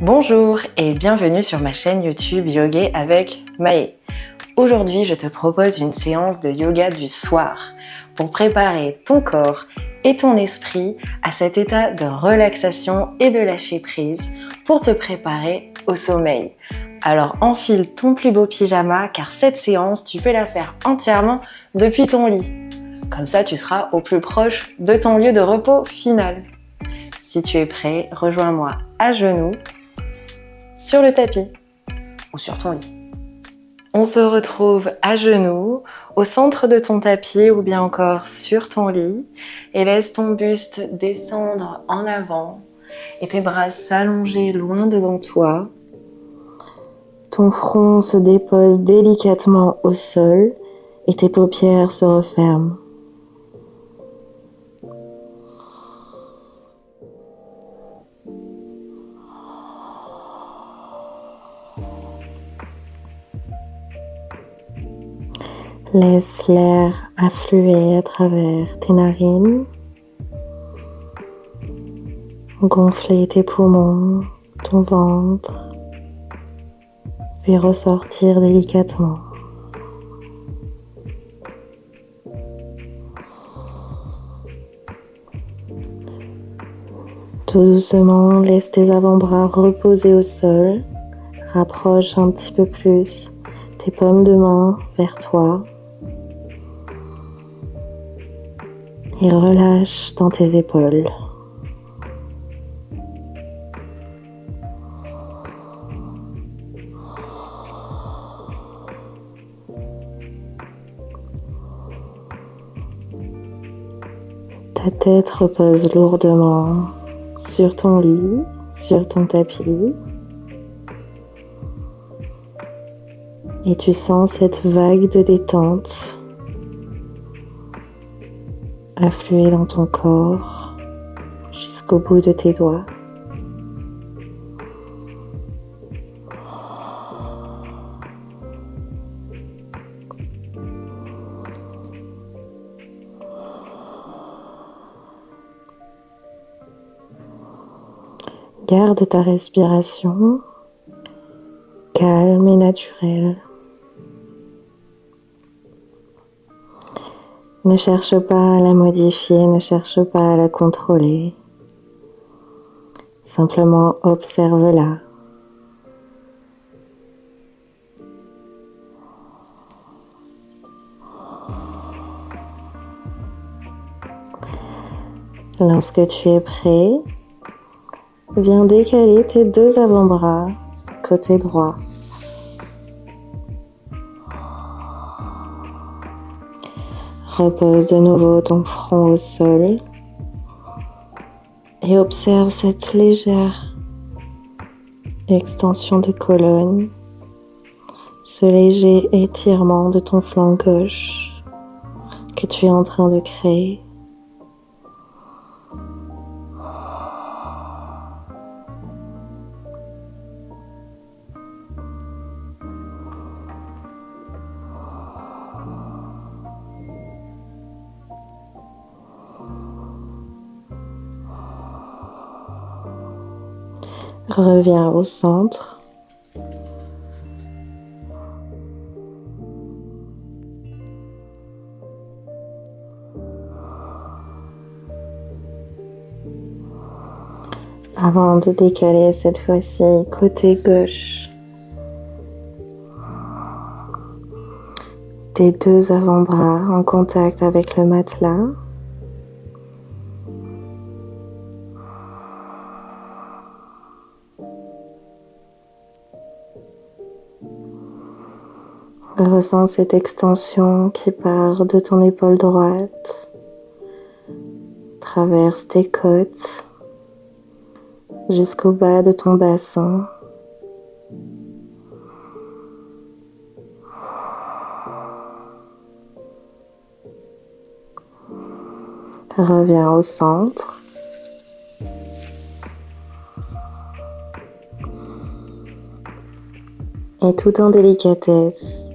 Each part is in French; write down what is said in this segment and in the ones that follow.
Bonjour et bienvenue sur ma chaîne YouTube Yoga avec Maë. Aujourd'hui, je te propose une séance de yoga du soir pour préparer ton corps et ton esprit à cet état de relaxation et de lâcher prise pour te préparer au sommeil. Alors enfile ton plus beau pyjama car cette séance, tu peux la faire entièrement depuis ton lit. Comme ça, tu seras au plus proche de ton lieu de repos final. Si tu es prêt, rejoins-moi à genoux sur le tapis ou sur ton lit. On se retrouve à genoux, au centre de ton tapis ou bien encore sur ton lit et laisse ton buste descendre en avant et tes bras s'allonger loin devant toi. Ton front se dépose délicatement au sol et tes paupières se referment. Laisse l'air affluer à travers tes narines, gonfler tes poumons, ton ventre, puis ressortir délicatement. Tout doucement, laisse tes avant-bras reposer au sol, rapproche un petit peu plus tes paumes de main vers toi. Et relâche dans tes épaules. Ta tête repose lourdement sur ton lit, sur ton tapis. Et tu sens cette vague de détente affluer dans ton corps jusqu'au bout de tes doigts. Garde ta respiration calme et naturelle. Ne cherche pas à la modifier, ne cherche pas à la contrôler. Simplement observe-la. Lorsque tu es prêt, viens décaler tes deux avant-bras côté droit. Repose de nouveau ton front au sol et observe cette légère extension de colonne, ce léger étirement de ton flanc gauche que tu es en train de créer. Reviens au centre. Avant de décaler cette fois-ci côté gauche, tes deux avant-bras en contact avec le matelas. Ressens cette extension qui part de ton épaule droite, traverse tes côtes, jusqu'au bas de ton bassin. Reviens au centre. Et tout en délicatesse,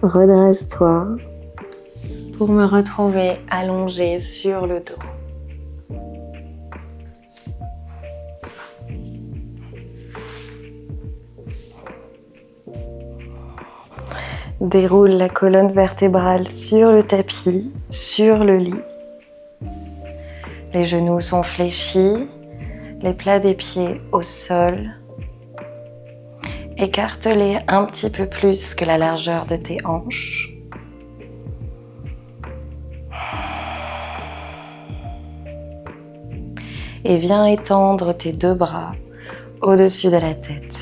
redresse-toi pour me retrouver allongé sur le dos. Déroule la colonne vertébrale sur le tapis, sur le lit. Les genoux sont fléchis, les plats des pieds au sol. Écarte-les un petit peu plus que la largeur de tes hanches. Et viens étendre tes deux bras au-dessus de la tête.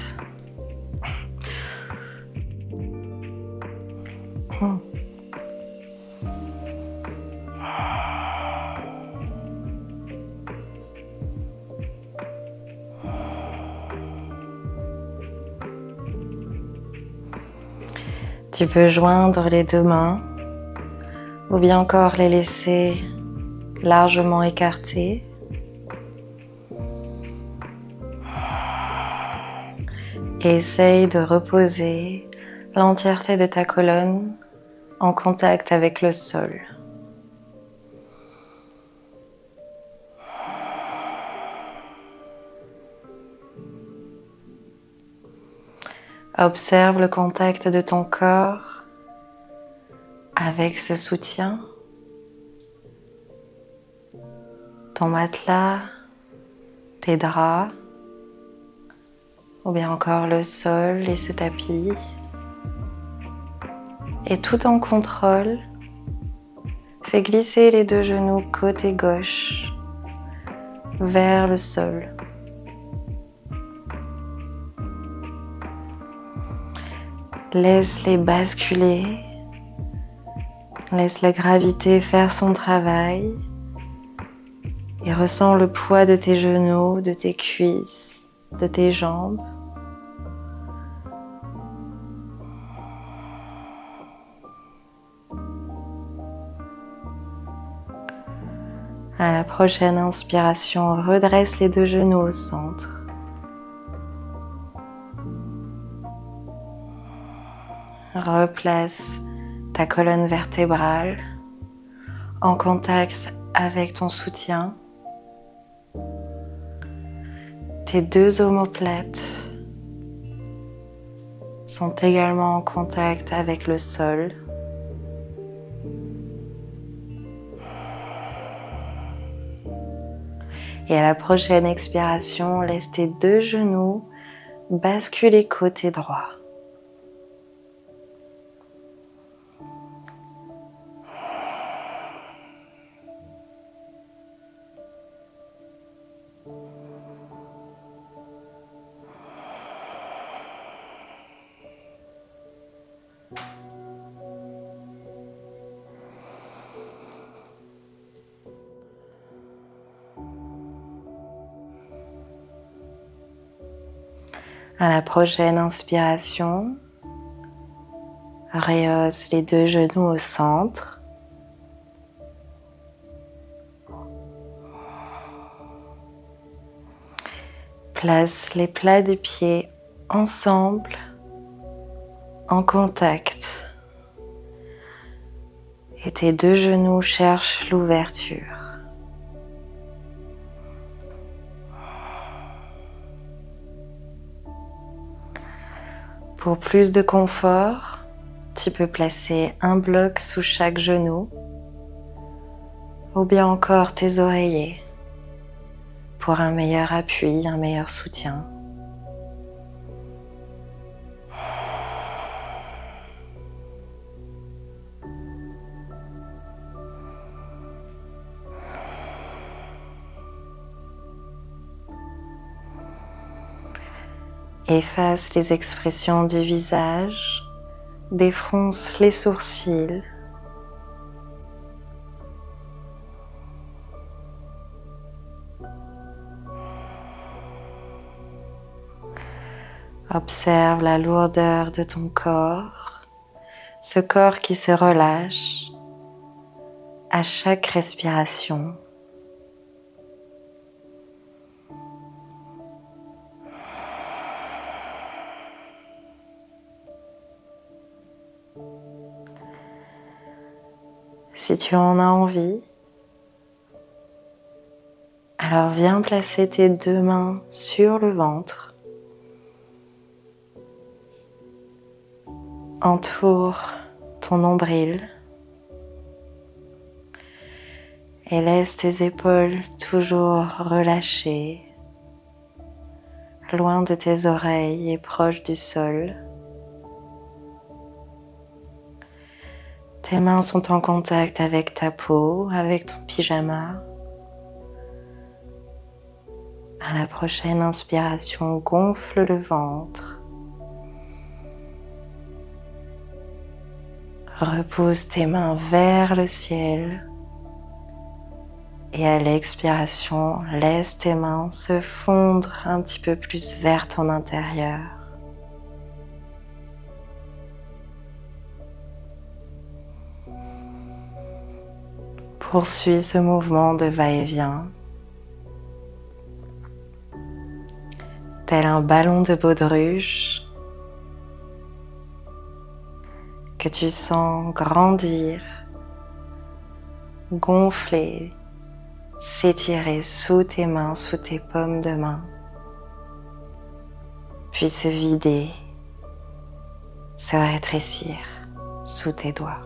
Tu peux joindre les deux mains ou bien encore les laisser largement écartées. Et essaye de reposer l'entièreté de ta colonne en contact avec le sol. Observe le contact de ton corps avec ce soutien, ton matelas, tes draps, ou bien encore le sol et ce tapis. Et tout en contrôle, fais glisser les deux genoux côté gauche vers le sol. Laisse-les basculer, laisse la gravité faire son travail et ressens le poids de tes genoux, de tes cuisses, de tes jambes. À la prochaine inspiration, redresse les deux genoux au centre. Replace ta colonne vertébrale en contact avec ton soutien. Tes deux omoplates sont également en contact avec le sol. Et à la prochaine expiration, laisse tes deux genoux basculer côté droit. À la prochaine inspiration, rehausse les deux genoux au centre. Place les plats des pieds ensemble, en contact. Et tes deux genoux cherchent l'ouverture. Pour plus de confort, tu peux placer un bloc sous chaque genou ou bien encore tes oreillers pour un meilleur appui, un meilleur soutien. Efface les expressions du visage, défronce les sourcils. Observe la lourdeur de ton corps, ce corps qui se relâche à chaque respiration. Si tu en as envie, alors viens placer tes deux mains sur le ventre. entoure ton nombril et laisse tes épaules toujours relâchées, loin de tes oreilles et proches du sol. Tes mains sont en contact avec ta peau, avec ton pyjama. À la prochaine inspiration, gonfle le ventre. Repose tes mains vers le ciel. Et à l'expiration, laisse tes mains se fondre un petit peu plus vers ton intérieur. Poursuis ce mouvement de va-et-vient, tel un ballon de baudruche que tu sens grandir, gonfler, s'étirer sous tes mains, sous tes paumes de main, puis se vider, se rétrécir sous tes doigts.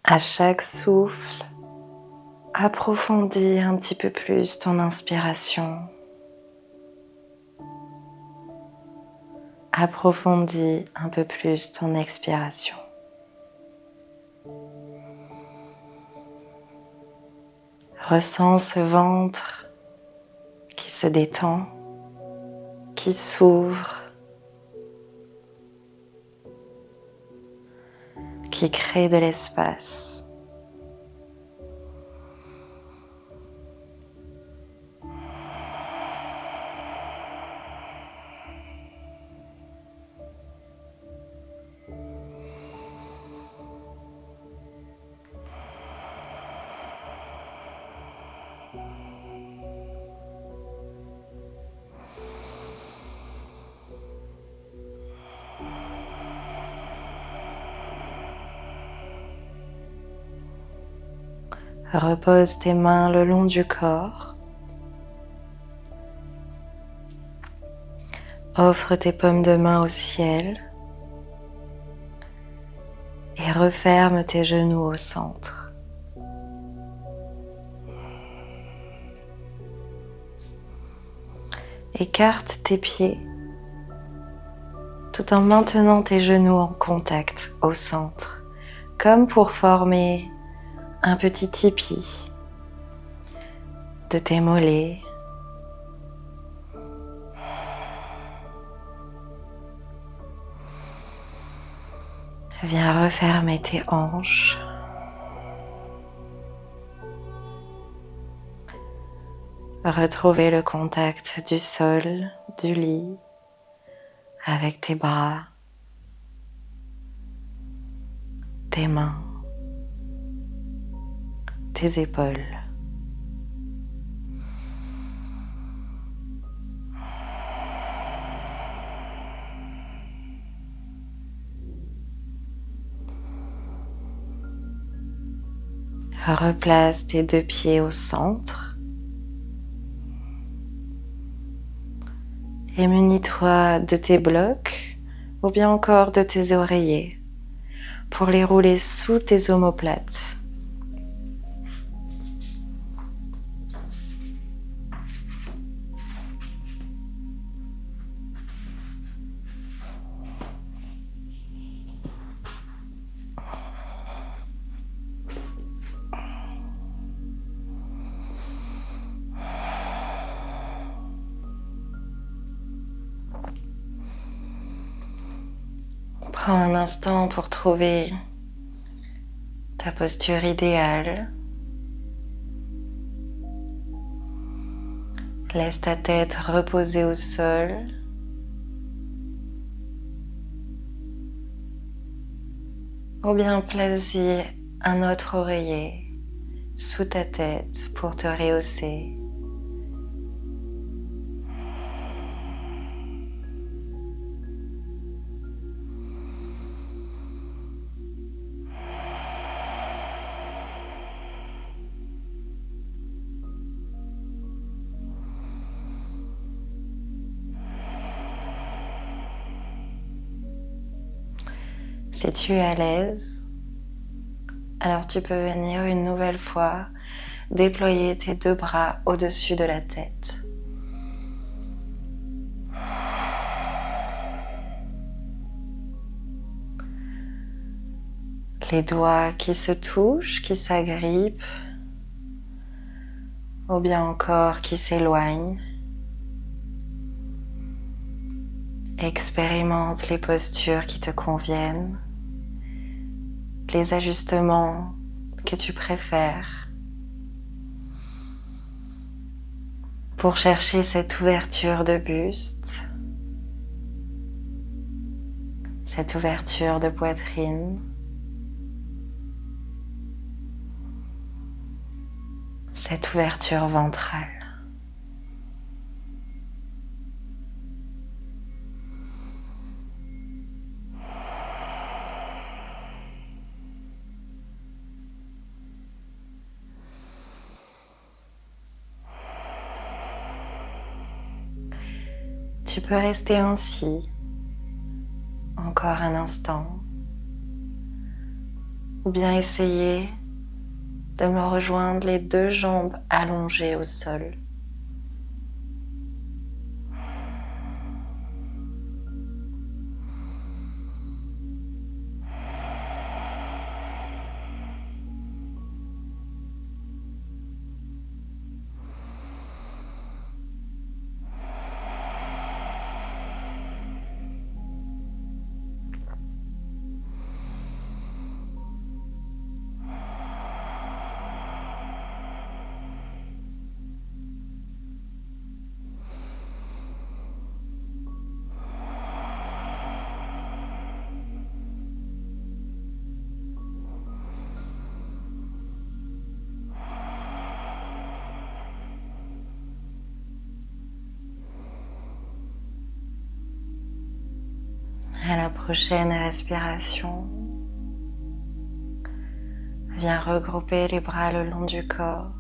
À chaque souffle, approfondis un petit peu plus ton inspiration. Approfondis un peu plus ton expiration. Ressens ce ventre qui se détend, qui s'ouvre, qui crée de l'espace. Repose tes mains le long du corps. Offre tes paumes de main au ciel et referme tes genoux au centre. Écarte tes pieds tout en maintenant tes genoux en contact au centre, comme pour former un petit tipi de tes mollets. Viens refermer tes hanches. Retrouver le contact du sol, du lit, avec tes bras, tes mains, tes épaules. Replace tes deux pieds au centre et munis-toi de tes blocs ou bien encore de tes oreillers pour les rouler sous tes omoplates. Prends un instant pour trouver ta posture idéale. Laisse ta tête reposer au sol. Ou bien place-y un autre oreiller sous ta tête pour te rehausser. Si tu es à l'aise, alors tu peux venir une nouvelle fois déployer tes deux bras au-dessus de la tête. Les doigts qui se touchent, qui s'agrippent, ou bien encore qui s'éloignent. Expérimente les postures qui te conviennent, les ajustements que tu préfères pour chercher cette ouverture de buste, cette ouverture de poitrine, cette ouverture ventrale. Tu peux rester ainsi encore un instant ou bien essayer de me rejoindre les deux jambes allongées au sol. À la prochaine respiration, viens regrouper les bras le long du corps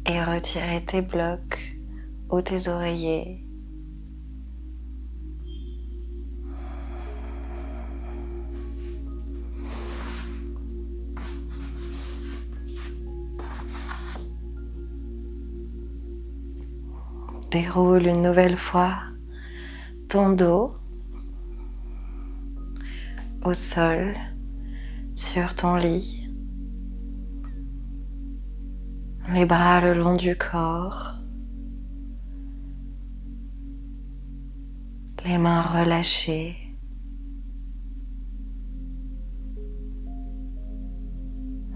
et retirer tes blocs ou tes oreillers. Déroule une nouvelle fois ton dos au sol, sur ton lit, les bras le long du corps, les mains relâchées,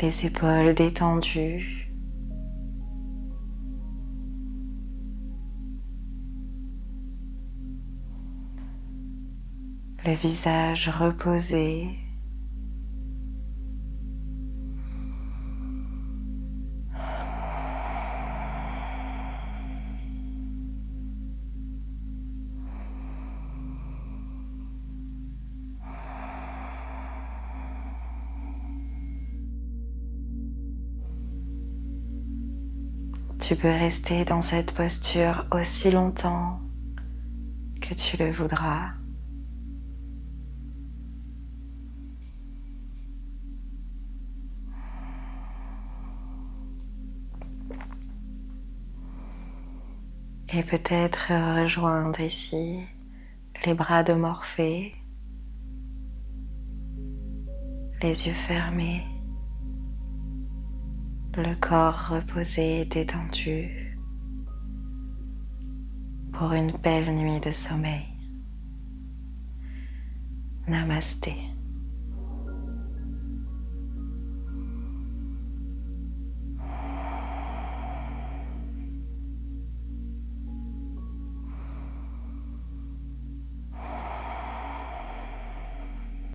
les épaules détendues, le visage reposé. Tu peux rester dans cette posture aussi longtemps que tu le voudras. Et peut-être rejoindre ici les bras de Morphée, les yeux fermés, le corps reposé et détendu pour une belle nuit de sommeil. Namasté.